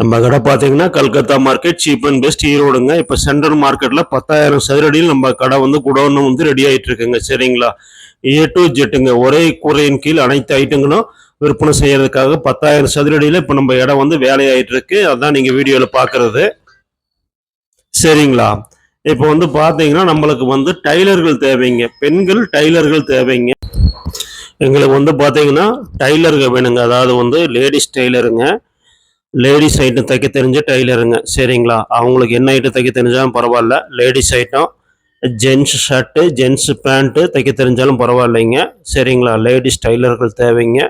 நம்ம கடை பார்த்தீங்கன்னா Calcutta market cheap and best ஈரோடுங்க. இப்போ சென்ட்ரல் மார்க்கெட்டில் 10,000 சதுரடியில் நம்ம கடை வந்து குடோன்னு வந்து ரெடி ஆகிட்டு இருக்குங்க. சரிங்களா? ஏ டு ஜெட்டுங்க, ஒரே கூரையின் கீழ் அனைத்து ஐட்டங்களும் விற்பனை செய்யறதுக்காக 10,000 சதுரடியில் இப்போ நம்ம இடம் வந்து வேலையாயிட்டு இருக்கு. அதான் நீங்கள் வீடியோவில் பார்க்குறது. சரிங்களா? இப்போ வந்து பார்த்தீங்கன்னா நம்மளுக்கு வந்து டைலர்கள் தேவைங்க, பெண்கள் டைலர்கள் தேவைங்க. எங்களுக்கு வந்து பார்த்தீங்கன்னா டைலர்கள் வேணுங்க, அதாவது வந்து லேடிஸ் டைலருங்க. லேடிஸ் ஐட்டம் தைக்க தெரிஞ்ச டைலருங்க. சரிங்களா? அவங்களுக்கு என்ன ஐட்டம் தைக்க தெரிஞ்சாலும் பரவாயில்ல. Ladies item, gents shirt, gents pant தைக்க தெரிஞ்சாலும் பரவாயில்லைங்க. சரிங்களா? லேடிஸ் டைலர்கள் தேவைங்க.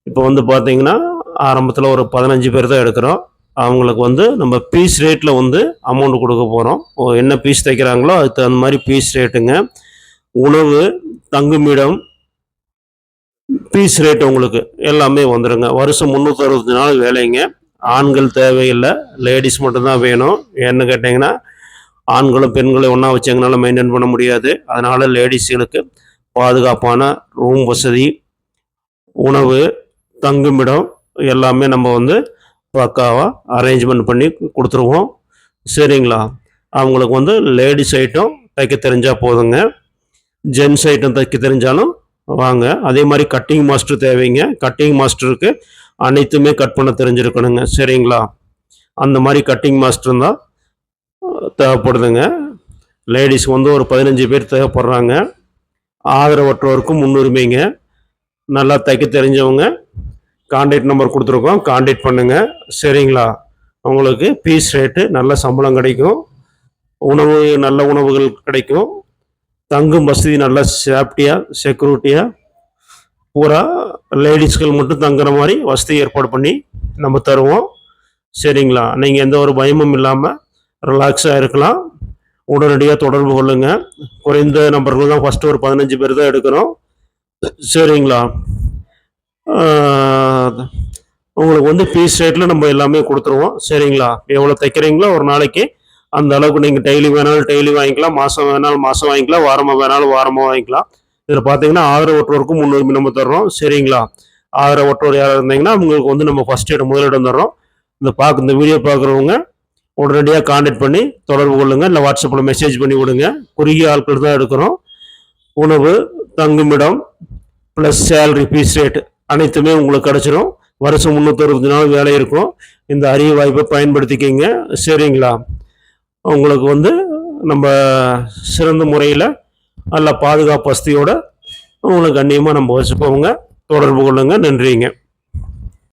இப்போ வந்து பார்த்தீங்கன்னா ஆரம்பத்தில் ஒரு 15 பேர் தான் எடுக்கிறோம். அவங்களுக்கு வந்து நம்ம பீஸ் ரேட்டில் வந்து அமௌண்ட் கொடுக்க போகிறோம். என்ன பீஸ் தைக்கிறாங்களோ அதுக்கு தகுந்த மாதிரி பீஸ் ரேட்டுங்க. உணவு, தங்குமிடம், பீஸ் ரேட் உங்களுக்கு எல்லாமே வந்துடுங்க. வருஷம் 365 நாள் வேலைங்க. ஆண்கள் தேவையில்லை, லேடிஸ் மட்டும்தான் வேணும். ஏன்னு கேட்டிங்கன்னா ஆண்களும் பெண்களும் ஒன்றா வச்சங்கனால மெயின்டைன் பண்ண முடியாது. அதனால் லேடிஸுகளுக்கு பாதுகாப்பான ரூம் வசதி, உணவு, தங்குமிடம் எல்லாமே நம்ம வந்து பக்காவாக அரேஞ்ச்மெண்ட் பண்ணி கொடுத்துருவோம். சரிங்களா? அவங்களுக்கு வந்து லேடிஸ் ஐட்டம் தைக்க தெரிஞ்சால் போதுங்க, ஜென்ஸ் ஐட்டம் தைக்க தெரிஞ்சாலும் வாங்க. அதே மாதிரி கட்டிங் மாஸ்டர் தேவைங்க. கட்டிங் மாஸ்டருக்கு அனைத்துமே கட் பண்ண தெரிஞ்சிருக்கணுங்க. சரிங்களா? அந்த மாதிரி கட்டிங் மாஸ்டர் தான் தேவைப்படுதுங்க. லேடிஸ்க்கு வந்து ஒரு 15 பேர் தேவைப்படுறாங்க. ஆதரவற்றோருக்கும் முன்னுரிமைங்க. நல்லா தைக்க தெரிஞ்சவங்க கான்டாக்ட் நம்பர் கொடுத்துருக்கோம், கான்டாக்ட் பண்ணுங்கள். சரிங்களா? உங்களுக்கு பீஸ் ரேட்டு, நல்ல சம்பளம் கிடைக்கும், உணவு நல்ல உணவுகள் கிடைக்கும், தங்கும் வசதி நல்லா சேஃப்டியாக செக்யூரிட்டியாக பூரா லேடிஸ்கள் மட்டும் தங்குற மாதிரி வசதி ஏற்பாடு பண்ணி நம்ம தருவோம். சரிங்களா? நீங்கள் எந்த ஒரு பயமும் இல்லாமல் ரிலாக்ஸாக இருக்கலாம். உடனடியாக தொடர்பு கொள்ளுங்கள். குறைந்த நம்பர்கள் தான், ஃபஸ்ட்டு ஒரு 15 பேர் தான் எடுக்கிறோம். சரிங்களா? உங்களுக்கு வந்து பீஸ் ரேட்டில் நம்ம எல்லாமே கொடுத்துருவோம். சரிங்களா? எவ்வளோ தைக்கிறீங்களோ ஒரு நாளைக்கு அந்த அளவுக்கு நீங்கள் டெய்லி வேணாலும் டெய்லி வாங்கிக்கலாம், மாதம் வேணாலும் மாதம் வாங்கிக்கலாம், வாரமாக வேணாலும் வாரமாக வாங்கிக்கலாம். இதில் பார்த்தீங்கன்னா ஆதரவற்றோருக்கும் முன்னுரிமை நம்ம தர்றோம். சரிங்களா? ஆதரவற்றோர் யாராக இருந்தீங்கன்னா உங்களுக்கு வந்து நம்ம ஃபஸ்ட் எய்டு முதலிடம் தர்றோம். இந்த வீடியோ பார்க்குறவங்க உடனடியாக கான்டாக்ட் பண்ணி தொடர்பு கொள்ளுங்கள், இல்லை வாட்ஸ்அப்பில் மெசேஜ் பண்ணி விடுங்க. குறுகிய ஆட்கள் தான் எடுக்கிறோம். உணவு, தங்குமிடம் ப்ளஸ் சேலரி, பீஸ் ரேட்டு அனைத்துமே உங்களுக்கு கிடச்சிரும். வருஷம் 360 நாள் வேலை இருக்கும். இந்த அரிய வாய்ப்பை பயன்படுத்திக்கிங்க. சரிங்களா? உங்களுக்கு வந்து நம்ம சிறந்த முறையில் நல்ல பாதுகாப்பு வசதியோடு உங்களுக்கு கண்ணியமாக நம்ம வச்சுப்போங்க. தொடர்பு கொள்ளுங்கள். நன்றிங்க.